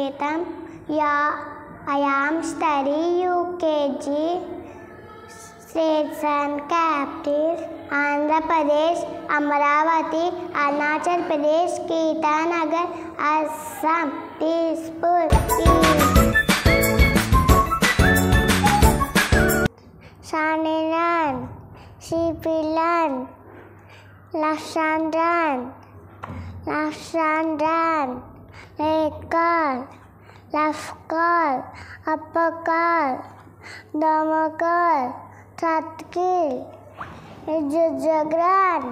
Sanketam. Yeah, I am studying UKG. States and capitals: Andhra Pradesh, Amaravati, Arunachal Pradesh, Itanagar, Assam, Dispur. Shanilan, Shipilan, Lashandran, Lekal, Lafkal, Appakal, Damakal, Tatkil, Jujagran.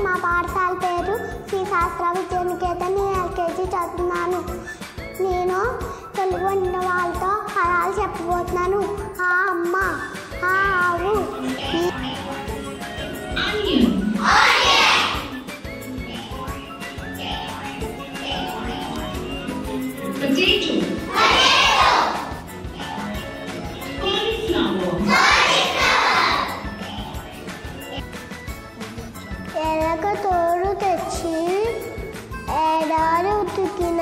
మా పాఠశాల పేరు శ్రీ శాస్త్ర విద్యానికేతన్. నేను LKG చదువుతున్నాను. నేను తెలుగు వండిన వాళ్ళతో పదాలు చెప్పబోతున్నాను. అమ్మ, ఆవు, ఎర్రక తోడు తెచ్చి ఏడాది ఉతికిన